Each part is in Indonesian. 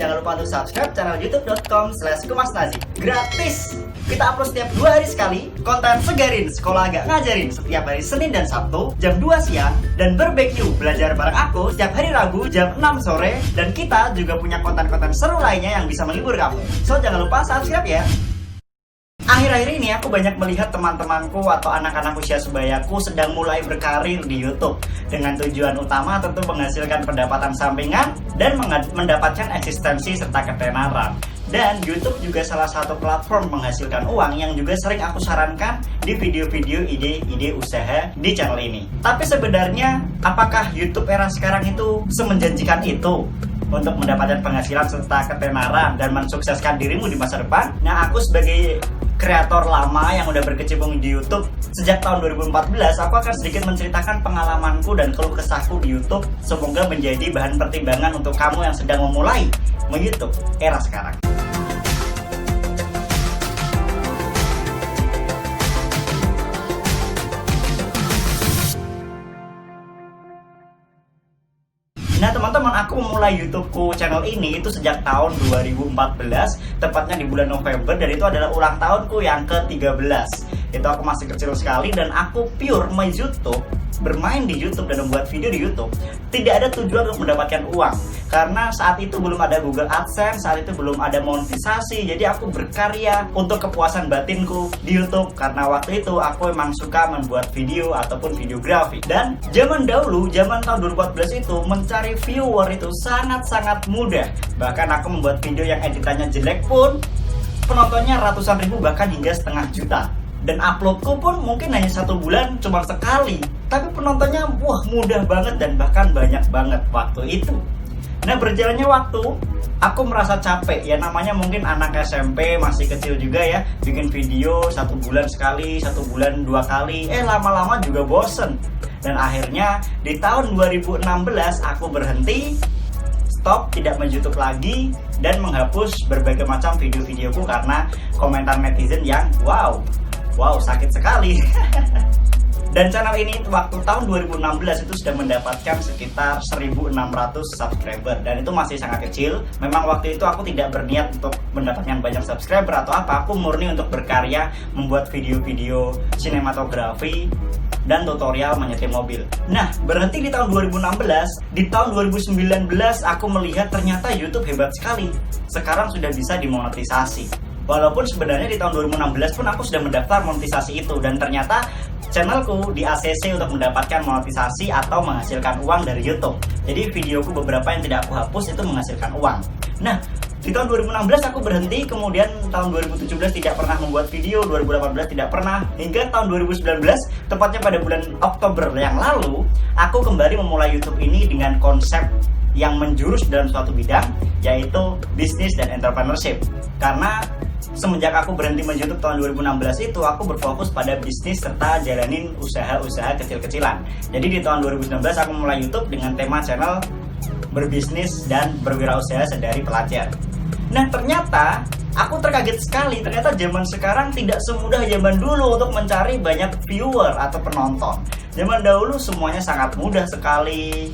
jangan lupa untuk subscribe channel youtube.com/kumasnazi. Gratis! Kita upload setiap 2 hari sekali, konten segarin, sekolah agak ngajarin setiap hari Senin dan Sabtu jam 2 siang, dan barbecue belajar bareng aku setiap hari Rabu jam 6 sore, dan kita juga punya konten-konten seru lainnya yang bisa menghibur kamu. So jangan lupa subscribe ya. Akhir-akhir ini aku banyak melihat teman-temanku atau anak-anak usia sebayaku sedang mulai berkarir di YouTube dengan tujuan utama tentu menghasilkan pendapatan sampingan dan mendapatkan eksistensi serta ketenaran. Dan YouTube juga salah satu platform menghasilkan uang yang juga sering aku sarankan di video-video ide-ide usaha di channel ini. Tapi sebenarnya apakah YouTube era sekarang itu semenjanjikan itu untuk mendapatkan penghasilan serta ketenaran dan mensukseskan dirimu di masa depan? Nah, aku sebagai kreator lama yang udah berkecimpung di YouTube sejak tahun 2014, aku akan sedikit menceritakan pengalamanku dan keluh kesahku di YouTube. Semoga menjadi bahan pertimbangan untuk kamu yang sedang memulai YouTube era sekarang. Nah teman-teman, aku memulai YouTubeku channel ini itu sejak tahun 2014, tepatnya di bulan November, dan itu adalah ulang tahunku yang ke-13. Itu aku masih kecil sekali dan aku pure main YouTube, bermain di YouTube dan membuat video di YouTube. Tidak ada tujuan untuk mendapatkan uang, karena saat itu belum ada Google AdSense, saat itu belum ada monetisasi. Jadi aku berkarya untuk kepuasan batinku di YouTube, karena waktu itu aku memang suka membuat video ataupun videografi. Dan zaman dahulu, zaman tahun 2014 itu, mencari viewer itu sangat-sangat mudah. Bahkan aku membuat video yang editannya jelek pun penontonnya ratusan ribu, bahkan hingga setengah juta. Dan uploadku pun mungkin hanya 1 bulan cuma sekali, tapi penontonnya wah mudah banget dan bahkan banyak banget waktu itu. Nah berjalannya waktu, aku merasa capek ya, namanya mungkin anak SMP masih kecil juga ya, bikin video 1 bulan sekali, 1 bulan 2 kali, lama-lama juga bosen. Dan akhirnya di tahun 2016 aku berhenti, stop, tidak main YouTube lagi, dan menghapus berbagai macam video-videoku karena komentar netizen yang wow sakit sekali. Dan channel ini waktu tahun 2016 itu sudah mendapatkan sekitar 1.600 subscriber, dan itu masih sangat kecil. Memang waktu itu aku tidak berniat untuk mendapatkan banyak subscriber atau apa, aku murni untuk berkarya, membuat video-video sinematografi dan tutorial menyetir mobil. Nah, berhenti di tahun 2016. Di tahun 2019 aku melihat ternyata YouTube hebat sekali. Sekarang sudah bisa dimonetisasi. Walaupun sebenarnya di tahun 2016 pun aku sudah mendaftar monetisasi itu, dan ternyata channelku di ACC untuk mendapatkan monetisasi atau menghasilkan uang dari YouTube. Jadi videoku beberapa yang tidak aku hapus itu menghasilkan uang. Nah, di tahun 2016 aku berhenti, kemudian tahun 2017 tidak pernah membuat video, 2018 tidak pernah, hingga tahun 2019, tepatnya pada bulan Oktober yang lalu, aku kembali memulai YouTube ini dengan konsep yang menjurus dalam suatu bidang, yaitu bisnis dan entrepreneurship. Karena semenjak aku berhenti main YouTube tahun 2016 itu, aku berfokus pada bisnis serta jalanin usaha-usaha kecil-kecilan. Jadi di tahun 2019 aku mulai YouTube dengan tema channel berbisnis dan berwirausaha sedari pelajar. Nah ternyata aku terkaget sekali, ternyata zaman sekarang tidak semudah zaman dulu untuk mencari banyak viewer atau penonton. Zaman dahulu semuanya sangat mudah sekali.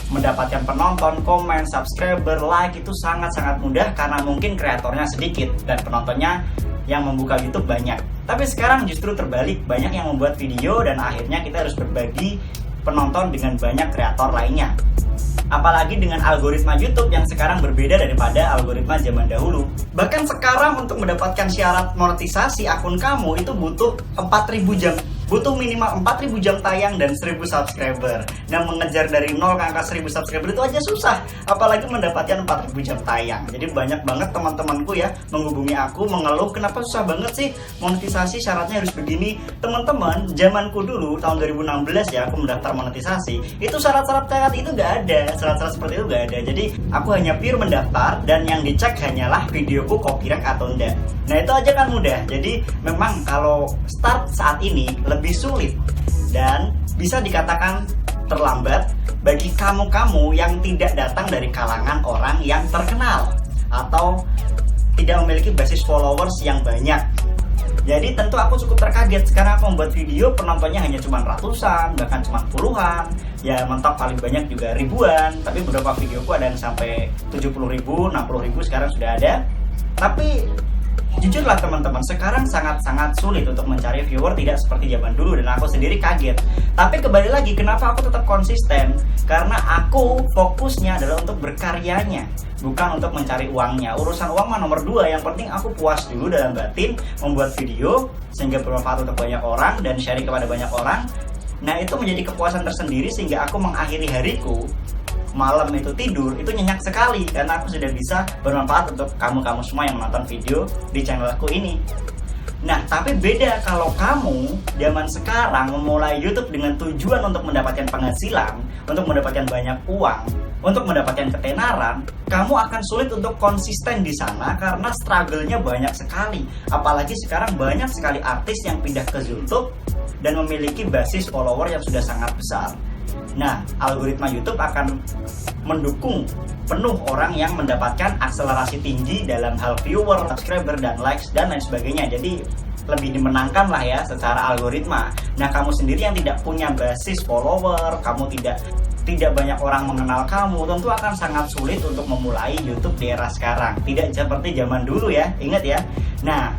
Mendapatkan penonton, komen, subscriber, like itu sangat-sangat mudah karena mungkin kreatornya sedikit dan penontonnya yang membuka YouTube banyak. Tapi sekarang justru terbalik, banyak yang membuat video dan akhirnya kita harus berbagi penonton dengan banyak kreator lainnya. Apalagi dengan algoritma YouTube yang sekarang berbeda daripada algoritma zaman dahulu. Bahkan sekarang untuk mendapatkan syarat monetisasi akun kamu itu butuh 4.000 jam. Butuh minimal 4.000 jam tayang dan 1.000 subscriber. Nah mengejar dari 0 ke angka 1.000 subscriber itu aja susah, apalagi mendapatkan 4.000 jam tayang. Jadi banyak banget teman-temanku ya menghubungi aku, mengeluh kenapa susah banget sih monetisasi, syaratnya harus begini. Teman-teman, zamanku dulu tahun 2016 ya, aku mendaftar monetisasi, itu syarat-syarat itu gak ada, syarat-syarat seperti itu gak ada. Jadi aku hanya pure mendaftar dan yang dicek hanyalah videoku copyright atau enggak. Nah itu aja kan mudah. Jadi memang kalau start saat ini lebih sulit dan bisa dikatakan terlambat bagi kamu-kamu yang tidak datang dari kalangan orang yang terkenal atau tidak memiliki basis followers yang banyak. Jadi tentu aku cukup terkaget karena aku membuat video penontonnya hanya cuma ratusan, bahkan cuma puluhan. Ya mentok paling banyak juga ribuan. Tapi beberapa videoku ada yang sampai 70.000, 60.000 sekarang sudah ada. Tapi jujurlah teman-teman, sekarang sangat-sangat sulit untuk mencari viewer, tidak seperti zaman dulu, dan aku sendiri kaget. Tapi kembali lagi, kenapa aku tetap konsisten? Karena aku fokusnya adalah untuk berkaryanya, bukan untuk mencari uangnya. Urusan uang mah nomor 2, yang penting aku puas dulu dalam batin membuat video sehingga bermanfaat untuk banyak orang dan sharing kepada banyak orang. Nah itu menjadi kepuasan tersendiri sehingga aku mengakhiri hariku malam itu tidur itu nyenyak sekali karena aku sudah bisa bermanfaat untuk kamu-kamu semua yang menonton video di channel aku ini. Nah, tapi beda kalau kamu zaman sekarang memulai YouTube dengan tujuan untuk mendapatkan penghasilan, untuk mendapatkan banyak uang, untuk mendapatkan ketenaran, kamu akan sulit untuk konsisten di sana karena struggle-nya banyak sekali. Apalagi sekarang banyak sekali artis yang pindah ke YouTube dan memiliki basis follower yang sudah sangat besar. Nah, algoritma YouTube akan mendukung penuh orang yang mendapatkan akselerasi tinggi dalam hal viewer, subscriber, dan likes, dan lain sebagainya. Jadi, lebih dimenangkan lah ya secara algoritma. Nah, kamu sendiri yang tidak punya basis follower, kamu tidak banyak orang mengenal kamu, tentu akan sangat sulit untuk memulai YouTube di era sekarang. Tidak seperti zaman dulu ya, ingat ya. Nah,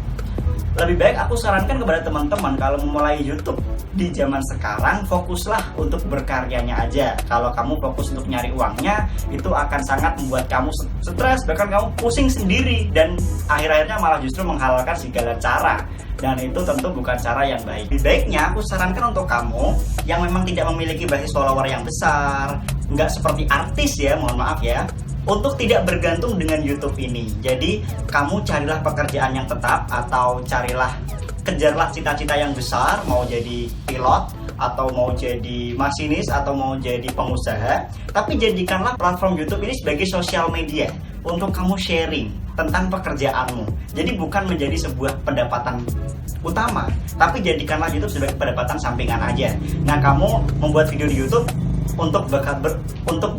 lebih baik aku sarankan kepada teman-teman kalau memulai YouTube di zaman sekarang, fokuslah untuk berkaryanya aja. Kalau kamu fokus untuk nyari uangnya, itu akan sangat membuat kamu stres, bahkan kamu pusing sendiri, dan akhir-akhirnya malah justru menghalalkan segala cara. Dan itu tentu bukan cara yang baik. Lebih baiknya aku sarankan untuk kamu yang memang tidak memiliki basis follower yang besar, nggak seperti artis ya, mohon maaf ya, untuk tidak bergantung dengan YouTube ini. Jadi kamu carilah pekerjaan yang tetap, atau kejarlah cita-cita yang besar, mau jadi pilot, atau mau jadi masinis, atau mau jadi pengusaha. Tapi jadikanlah platform YouTube ini sebagai sosial media untuk kamu sharing tentang pekerjaanmu. Jadi bukan menjadi sebuah pendapatan utama, tapi jadikanlah YouTube sebagai pendapatan sampingan aja. Nah, kamu membuat video di YouTube untuk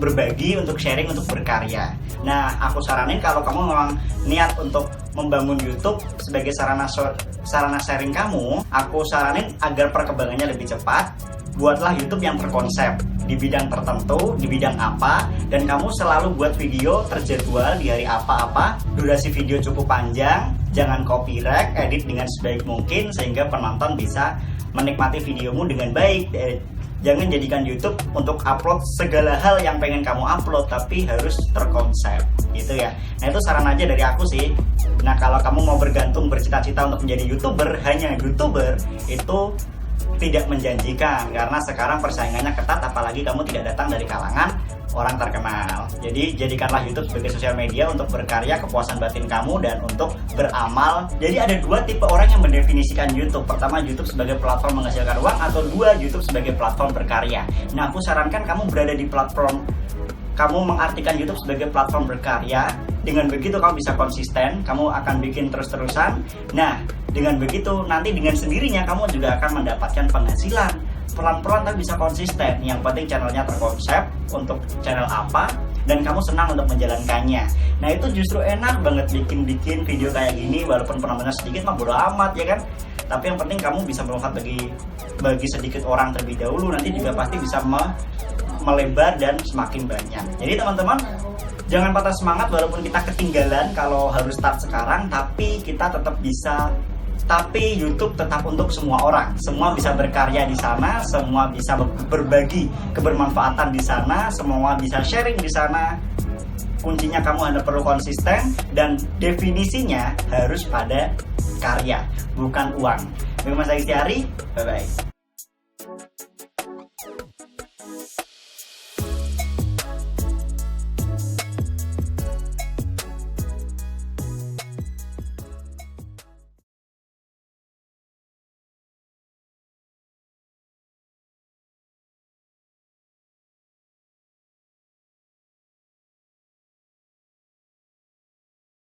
berbagi, untuk sharing, untuk berkarya. Nah, aku saranin kalau kamu memang niat untuk membangun YouTube sebagai sarana sharing kamu, aku saranin agar perkembangannya lebih cepat, buatlah YouTube yang terkonsep di bidang tertentu, di bidang apa, dan kamu selalu buat video terjadwal di hari apa-apa, durasi video cukup panjang, jangan copyright, edit dengan sebaik mungkin sehingga penonton bisa menikmati videomu dengan baik. Jangan jadikan YouTube untuk upload segala hal yang pengen kamu upload, tapi harus terkonsep gitu ya. Nah, itu saran aja dari aku sih. Nah, kalau kamu mau bergantung, bercita-cita untuk menjadi YouTuber, hanya YouTuber, itu tidak menjanjikan karena sekarang persaingannya ketat, apalagi kamu tidak datang dari kalangan orang terkenal. Jadi jadikanlah YouTube sebagai sosial media untuk berkarya, kepuasan batin kamu, dan untuk beramal. Jadi ada 2 tipe orang yang mendefinisikan YouTube. Pertama, YouTube sebagai platform menghasilkan uang, atau 2, YouTube sebagai platform berkarya. Nah, aku sarankan kamu berada di platform, kamu mengartikan YouTube sebagai platform berkarya. Dengan begitu kamu bisa konsisten, kamu akan bikin terus-terusan. Nah, dengan begitu nanti dengan sendirinya kamu juga akan mendapatkan penghasilan. Pelan-pelan tapi bisa konsisten. Yang penting channelnya terkonsep untuk channel apa, dan kamu senang untuk menjalankannya. Nah, itu justru enak banget bikin video kayak gini, walaupun penontonnya sedikit mah bodo amat ya kan. Tapi yang penting kamu bisa bermanfaat bagi sedikit orang terlebih dahulu, nanti juga pasti bisa melebar dan semakin banyak. Jadi teman-teman, jangan patah semangat walaupun kita ketinggalan kalau harus start sekarang, tapi kita tetap bisa. Tapi YouTube tetap untuk semua orang. Semua bisa berkarya di sana, semua bisa berbagi kebermanfaatan di sana, semua bisa sharing di sana. Kuncinya kamu hanya perlu konsisten, dan definisinya harus pada karya, bukan uang. Saya Mas Istiari, bye-bye.